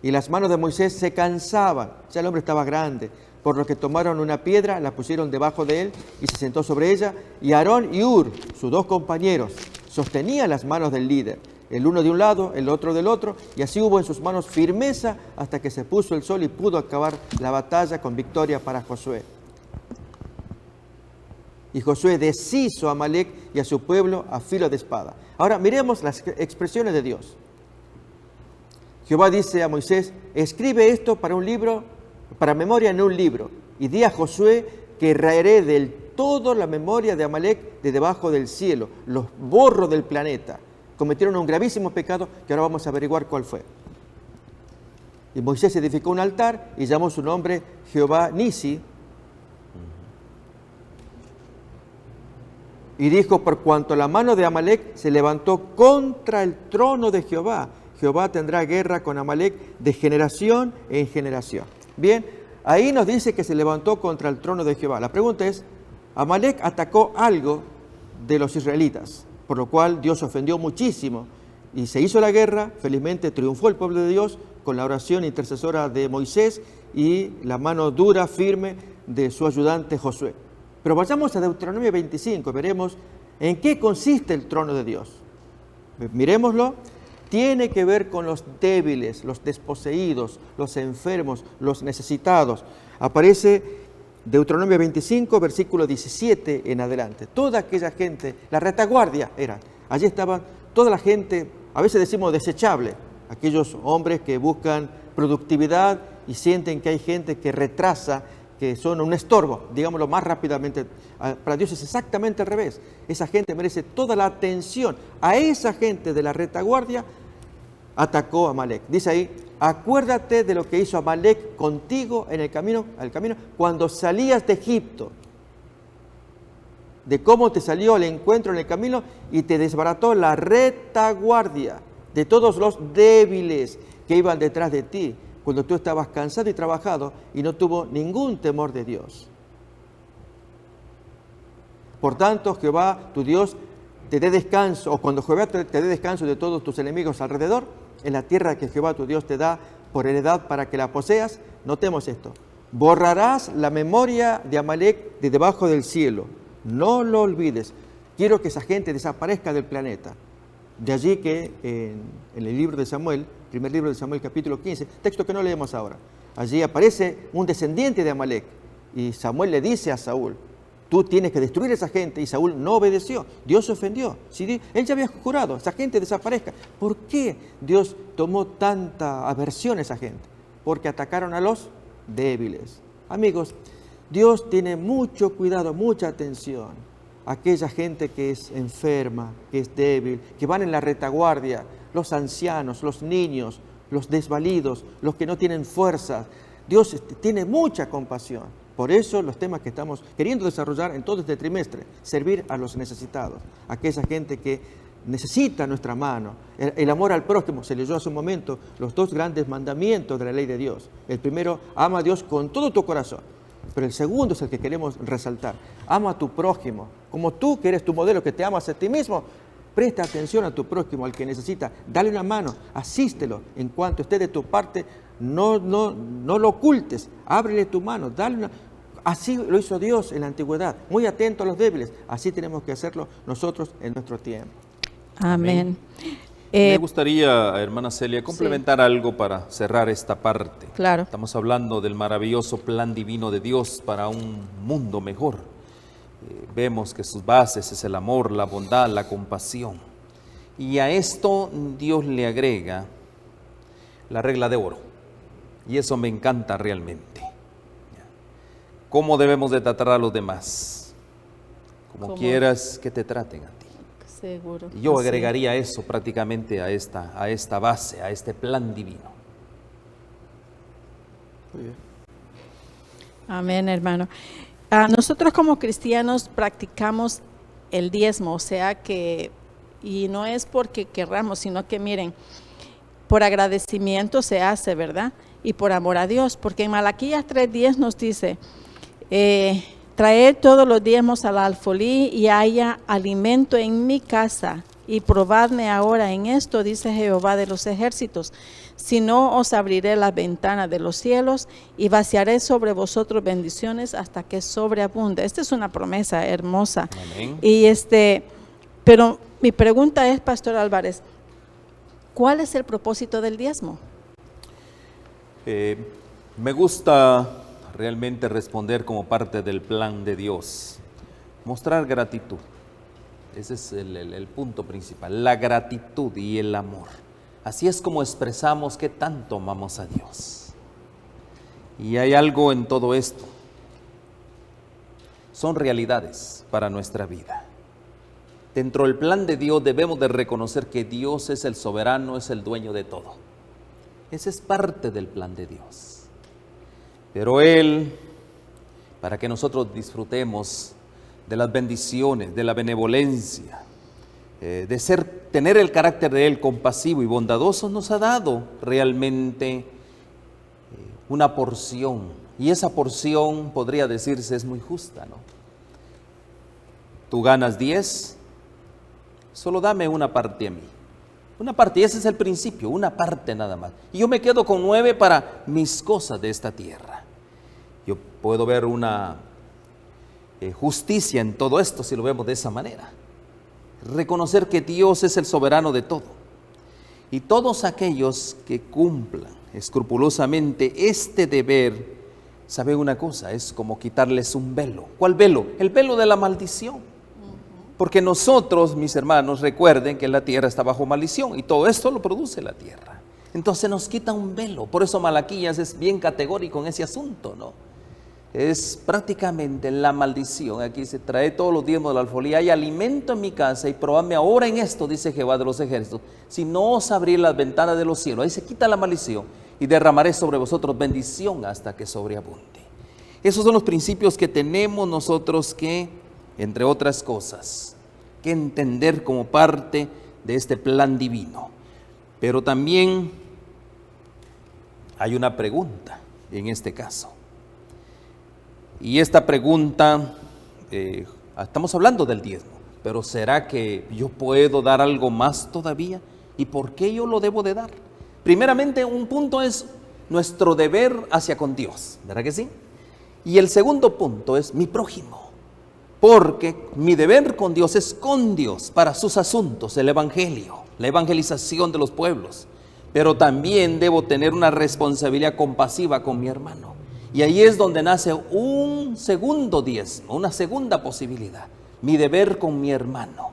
Y las manos de Moisés se cansaban, ya el hombre estaba grande, por lo que tomaron una piedra, la pusieron debajo de él y se sentó sobre ella. Y Aarón y Hur, sus dos compañeros, sostenían las manos del líder, el uno de un lado, el otro del otro, y así hubo en sus manos firmeza hasta que se puso el sol y pudo acabar la batalla con victoria para Josué. Y Josué deshizo a Amalec y a su pueblo a filo de espada. Ahora miremos las expresiones de Dios. Jehová dice a Moisés: escribe esto para un libro, para memoria en un libro, y di a Josué que raeré del todo la memoria de Amalec de debajo del cielo, los borro del planeta. Cometieron un gravísimo pecado que ahora vamos a averiguar cuál fue. Y Moisés edificó un altar y llamó su nombre Jehová Nisi. Y dijo: por cuanto la mano de Amalec se levantó contra el trono de Jehová, Jehová tendrá guerra con Amalec de generación en generación. Bien, ahí nos dice que se levantó contra el trono de Jehová. La pregunta es: Amalec atacó algo de los israelitas, por lo cual Dios ofendió muchísimo y se hizo la guerra. Felizmente triunfó el pueblo de Dios con la oración intercesora de Moisés y la mano dura, firme de su ayudante Josué. Pero vayamos a Deuteronomio 25, veremos en qué consiste el trono de Dios. Miremoslo. Tiene que ver con los débiles, los desposeídos, los enfermos, los necesitados. Aparece Deuteronomio 25, versículo 17 en adelante. Toda aquella gente, la retaguardia era. Allí estaban toda la gente, a veces decimos desechable, aquellos hombres que buscan productividad y sienten que hay gente que retrasa, que son un estorbo, digámoslo más rápidamente. Para Dios es exactamente al revés. Esa gente merece toda la atención. A esa gente de la retaguardia atacó a Amalek. Dice ahí, acuérdate de lo que hizo Amalek contigo en el camino cuando salías de Egipto, de cómo te salió al encuentro en el camino y te desbarató la retaguardia de todos los débiles que iban detrás de ti, cuando tú estabas cansado y trabajado y no tuvo ningún temor de Dios. Por tanto, Jehová, tu Dios, te dé descanso, o cuando Jehová te dé descanso de todos tus enemigos alrededor, en la tierra que Jehová, tu Dios, te da por heredad para que la poseas. Notemos esto: borrarás la memoria de Amalek de debajo del cielo. No lo olvides. Quiero que esa gente desaparezca del planeta. De allí que en el libro de Samuel, primer libro de Samuel, capítulo 15, texto que no leemos ahora, allí aparece un descendiente de Amalek y Samuel le dice a Saúl, tú tienes que destruir a esa gente, y Saúl no obedeció. Dios se ofendió. Él ya había jurado, esa gente desaparezca. ¿Por qué Dios tomó tanta aversión a esa gente? Porque atacaron a los débiles. Amigos, Dios tiene mucho cuidado, mucha atención a aquella gente que es enferma, que es débil, que van en la retaguardia, los ancianos, los niños, los desvalidos, los que no tienen fuerza. Dios tiene mucha compasión. Por eso los temas que estamos queriendo desarrollar en todo este trimestre, servir a los necesitados, a aquella gente que necesita nuestra mano. El amor al prójimo, se leyó hace un momento los 2 grandes mandamientos de la ley de Dios. El primero, ama a Dios con todo tu corazón. Pero el segundo es el que queremos resaltar. Ama a tu prójimo, como tú que eres tu modelo, que te amas a ti mismo. Presta atención a tu prójimo, al que necesita. Dale una mano, asístelo. En cuanto esté de tu parte, no lo ocultes. Ábrele tu mano, dale una... Así lo hizo Dios en la antigüedad, muy atento a los débiles. Así tenemos que hacerlo nosotros en nuestro tiempo. Amén. Me gustaría, hermana Celia, complementar algo para cerrar esta parte. Claro. Estamos hablando del maravilloso plan divino de Dios para un mundo mejor. Vemos que sus bases es el amor, la bondad, la compasión. Y a esto Dios le agrega la regla de oro. Y eso me encanta realmente. ¿Cómo debemos de tratar a los demás? Como quieras que te traten a ti. Seguro. Y yo agregaría eso prácticamente a esta base, a este plan divino. Muy bien. Amén, hermano. Nosotros como cristianos practicamos el diezmo, o sea que, y no es porque querramos, sino que miren, por agradecimiento se hace, ¿verdad? Y por amor a Dios, porque en Malaquías 3:10 nos dice, traed todos los diezmos al alfolí y haya alimento en mi casa, y probadme ahora en esto, dice Jehová de los ejércitos, si no os abriré las ventanas de los cielos y vaciaré sobre vosotros bendiciones hasta que sobreabunde. Esta es una promesa hermosa. Amén. Y pero mi pregunta es, Pastor Álvarez, ¿cuál es el propósito del diezmo? Me gusta realmente responder como parte del plan de Dios, mostrar gratitud. Ese es el punto principal, la gratitud y el amor. Así es como expresamos que tanto amamos a Dios. Y hay algo en todo esto. Son realidades para nuestra vida. Dentro del plan de Dios debemos de reconocer que Dios es el soberano, es el dueño de todo. Ese es parte del plan de Dios. Pero Él, para que nosotros disfrutemos de las bendiciones, de la benevolencia, tener el carácter de Él compasivo y bondadoso, nos ha dado realmente una porción. Y esa porción, podría decirse, es muy justa, ¿no? Tú ganas 10, solo dame una parte a mí. Una parte, y ese es el principio, una parte nada más. Y yo me quedo con 9 para mis cosas de esta tierra. Yo puedo ver una justicia en todo esto si lo vemos de esa manera. Reconocer que Dios es el soberano de todo. Y todos aquellos que cumplan escrupulosamente este deber, ¿saben una cosa? Es como quitarles un velo. ¿Cuál velo? El velo de la maldición. Porque nosotros, mis hermanos, recuerden que la tierra está bajo maldición y todo esto lo produce la tierra. Entonces nos quita un velo. Por eso Malaquías es bien categórico en ese asunto, ¿no? Es prácticamente la maldición. Aquí se trae todos los diezmos de la alfolía. Hay alimento en mi casa y probadme ahora en esto, dice Jehová de los ejércitos, si no os abrí las ventanas de los cielos. Ahí se quita la maldición y derramaré sobre vosotros bendición hasta que sobreabunde. Esos son los principios que tenemos nosotros que, entre otras cosas, que entender como parte de este plan divino. Pero también hay una pregunta en este caso. Y esta pregunta, estamos hablando del diezmo, pero ¿será que yo puedo dar algo más todavía? ¿Y por qué yo lo debo de dar? Primeramente, un punto es nuestro deber hacia con Dios, ¿verdad que sí? Y el segundo punto es mi prójimo, porque mi deber con Dios es con Dios para sus asuntos, el evangelio, la evangelización de los pueblos, pero también debo tener una responsabilidad compasiva con mi hermano. Y ahí es donde nace un segundo diezmo, una segunda posibilidad, mi deber con mi hermano.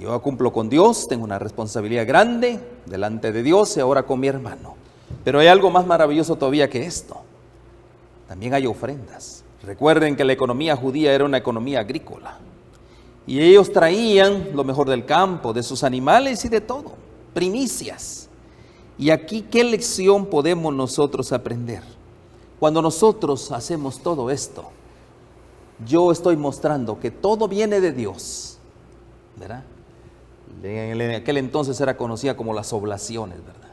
Yo cumplo con Dios, tengo una responsabilidad grande delante de Dios y ahora con mi hermano. Pero hay algo más maravilloso todavía que esto. También hay ofrendas. Recuerden que la economía judía era una economía agrícola. Y ellos traían lo mejor del campo, de sus animales y de todo, primicias. Y aquí, ¿qué lección podemos nosotros aprender? Cuando nosotros hacemos todo esto, yo estoy mostrando que todo viene de Dios, ¿verdad? En aquel entonces era conocida como las oblaciones, ¿verdad?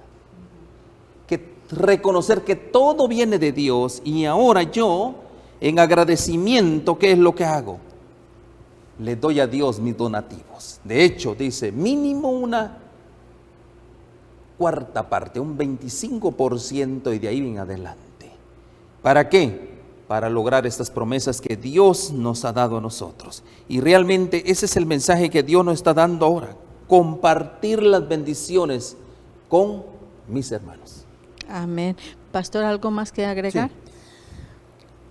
Que reconocer que todo viene de Dios y ahora yo, en agradecimiento, ¿qué es lo que hago? Le doy a Dios mis donativos. De hecho, dice, mínimo una cuarta parte, un 25% y de ahí en adelante. ¿Para qué? Para lograr estas promesas que Dios nos ha dado a nosotros. Y realmente ese es el mensaje que Dios nos está dando ahora. Compartir las bendiciones con mis hermanos. Amén. Pastor, ¿algo más que agregar? Sí.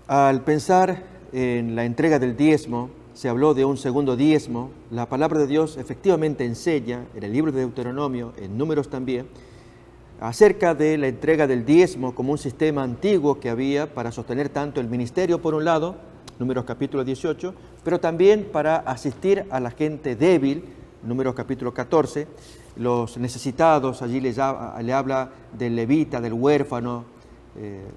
Al pensar en la entrega del diezmo, se habló de un segundo diezmo. La palabra de Dios efectivamente enseña, en el libro de Deuteronomio, en Números también, acerca de la entrega del diezmo como un sistema antiguo que había para sostener tanto el ministerio por un lado, Números capítulo 18, pero también para asistir a la gente débil, Números capítulo 14, los necesitados, allí le habla del levita, del huérfano,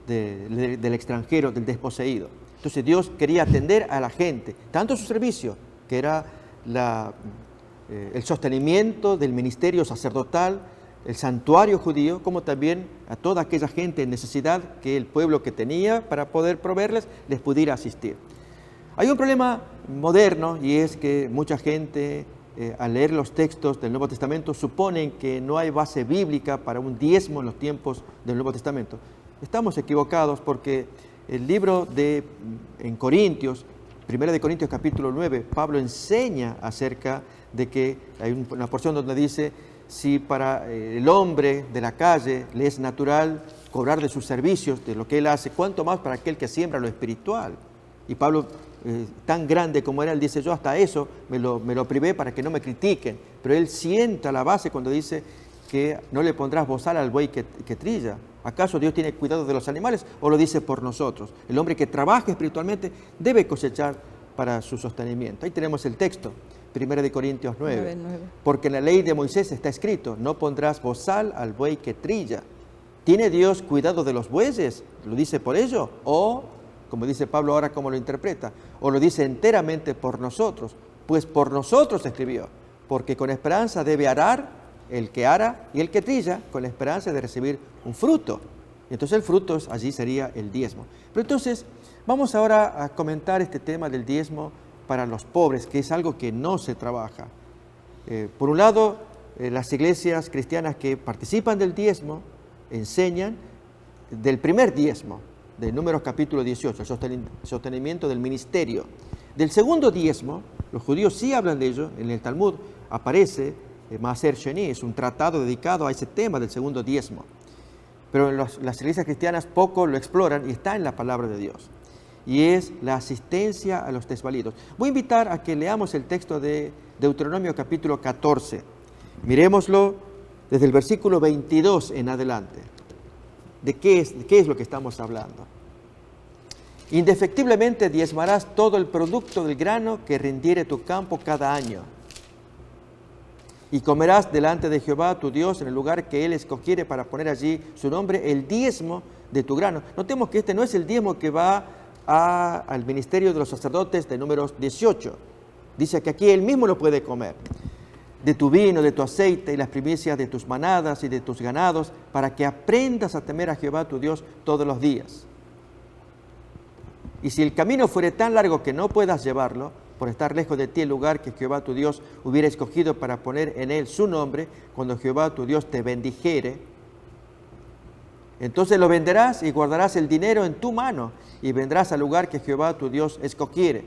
del extranjero, del desposeído. Entonces Dios quería atender a la gente, tanto su servicio, que era el sostenimiento del ministerio sacerdotal, el santuario judío, como también a toda aquella gente en necesidad que el pueblo que tenía para poder proveerles les pudiera asistir. Hay un problema moderno y es que mucha gente al leer los textos del Nuevo Testamento suponen que no hay base bíblica para un diezmo en los tiempos del Nuevo Testamento. Estamos equivocados porque el libro en Corintios, 1 de Corintios capítulo 9, Pablo enseña acerca de que hay una porción donde dice: si para el hombre de la calle le es natural cobrar de sus servicios, de lo que él hace, ¿cuánto más para aquel que siembra lo espiritual? Y Pablo, tan grande como era, él dice: yo hasta eso me lo privé para que no me critiquen. Pero él sienta la base cuando dice que no le pondrás bozal al buey que trilla. ¿Acaso Dios tiene cuidado de los animales o lo dice por nosotros? El hombre que trabaja espiritualmente debe cosechar para su sostenimiento. Ahí tenemos el texto. 1 de Corintios 9. Porque en la ley de Moisés está escrito: no pondrás bozal al buey que trilla. ¿Tiene Dios cuidado de los bueyes? ¿Lo dice por ello? O, como dice Pablo ahora, ¿cómo lo interpreta? O lo dice enteramente por nosotros. Pues por nosotros escribió. Porque con esperanza debe arar el que ara y el que trilla, con la esperanza de recibir un fruto. Entonces el fruto allí sería el diezmo. Pero entonces vamos ahora a comentar este tema del diezmo para los pobres, que es algo que no se trabaja. Por un lado, las iglesias cristianas que participan del diezmo enseñan del primer diezmo, de Números capítulo 18, el sostenimiento del ministerio. Del segundo diezmo, los judíos sí hablan de ello, en el Talmud aparece Maaser Sheni, es un tratado dedicado a ese tema del segundo diezmo. Pero las iglesias cristianas poco lo exploran y está en la palabra de Dios. Y es la asistencia a los desvalidos. Voy a invitar a que leamos el texto de Deuteronomio capítulo 14. Miremoslo desde el versículo 22 en adelante. ¿De qué es lo que estamos hablando? Indefectiblemente diezmarás todo el producto del grano que rindiere tu campo cada año. Y comerás delante de Jehová tu Dios en el lugar que Él escogiere para poner allí su nombre, el diezmo de tu grano. Notemos que este no es el diezmo que va al ministerio de los sacerdotes de Números 18. Dice que aquí Él mismo lo puede comer. De tu vino, de tu aceite y las primicias de tus manadas y de tus ganados, para que aprendas a temer a Jehová tu Dios todos los días. Y si el camino fuere tan largo que no puedas llevarlo, por estar lejos de ti el lugar que Jehová tu Dios hubiera escogido para poner en él su nombre, cuando Jehová tu Dios te bendijere, entonces lo venderás y guardarás el dinero en tu mano y vendrás al lugar que Jehová tu Dios escogiere.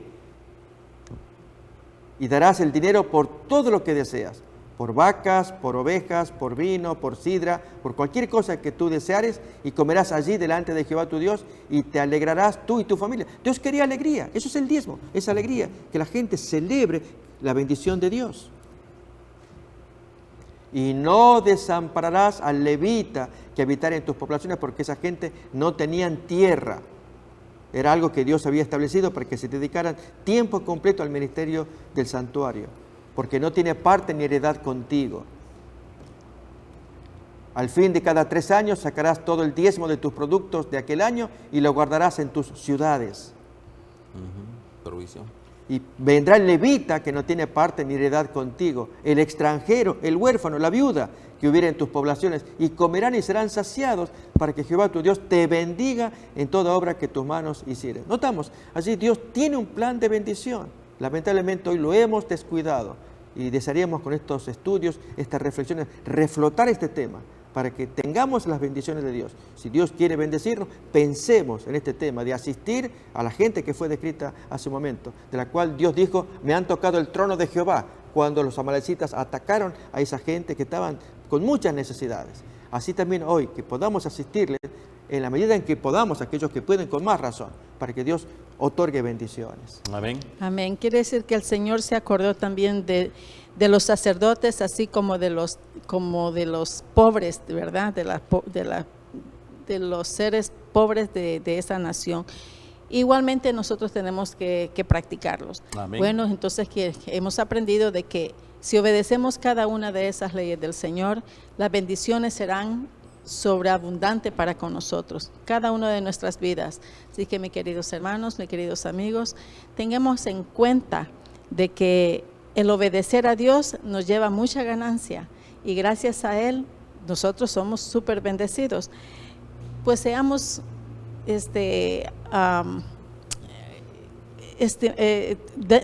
Y darás el dinero por todo lo que deseas, por vacas, por ovejas, por vino, por sidra, por cualquier cosa que tú deseares, y comerás allí delante de Jehová tu Dios, y te alegrarás tú y tu familia. Dios quería alegría, eso es el diezmo, es alegría, que la gente celebre la bendición de Dios. Y no desampararás al levita que habitara en tus poblaciones, porque esa gente no tenían tierra. Era algo que Dios había establecido para que se dedicaran tiempo completo al ministerio del santuario, porque no tiene parte ni heredad contigo. Al fin de cada 3 años sacarás todo el diezmo de tus productos de aquel año y lo guardarás en tus ciudades. Provisión. Y vendrá el levita que no tiene parte ni heredad contigo, el extranjero, el huérfano, la viuda que hubiera en tus poblaciones, y comerán y serán saciados, para que Jehová tu Dios te bendiga en toda obra que tus manos hicieren. Notamos, allí Dios tiene un plan de bendición. Lamentablemente hoy lo hemos descuidado, y desearíamos con estos estudios, estas reflexiones, reflotar este tema para que tengamos las bendiciones de Dios. Si Dios quiere bendecirnos, pensemos en este tema de asistir a la gente que fue descrita hace un momento, de la cual Dios dijo: me han tocado el trono de Jehová, cuando los amalecitas atacaron a esa gente que estaban con muchas necesidades. Así también hoy, que podamos asistirles en la medida en que podamos, aquellos que pueden con más razón, para que Dios otorgue bendiciones. Amén. Amén. Quiere decir que el Señor se acordó también de los sacerdotes, así como de los pobres, ¿verdad? De los seres pobres de esa nación. Igualmente nosotros tenemos que practicarlos. Amén. Bueno, entonces que hemos aprendido de que si obedecemos cada una de esas leyes del Señor, las bendiciones serán sobreabundante para con nosotros, cada una de nuestras vidas. Así que, mis queridos hermanos, mis queridos amigos, tengamos en cuenta de que el obedecer a Dios nos lleva mucha ganancia, y gracias a Él nosotros somos súper bendecidos. Pues seamos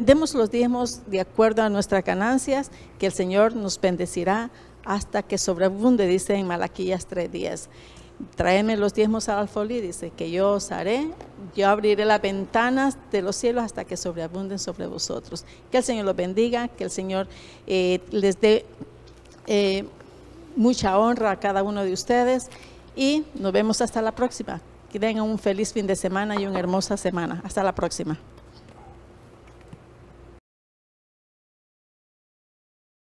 demos los diezmos de acuerdo a nuestras ganancias, que el Señor nos bendecirá hasta que sobreabunde, dice en Malaquías 3:10. Tráeme los diezmos al alfolí, dice, que yo os haré, yo abriré las ventanas de los cielos hasta que sobreabunden sobre vosotros. Que el Señor los bendiga, que el Señor les dé mucha honra a cada uno de ustedes, y nos vemos hasta la próxima. Que tengan un feliz fin de semana y una hermosa semana. Hasta la próxima.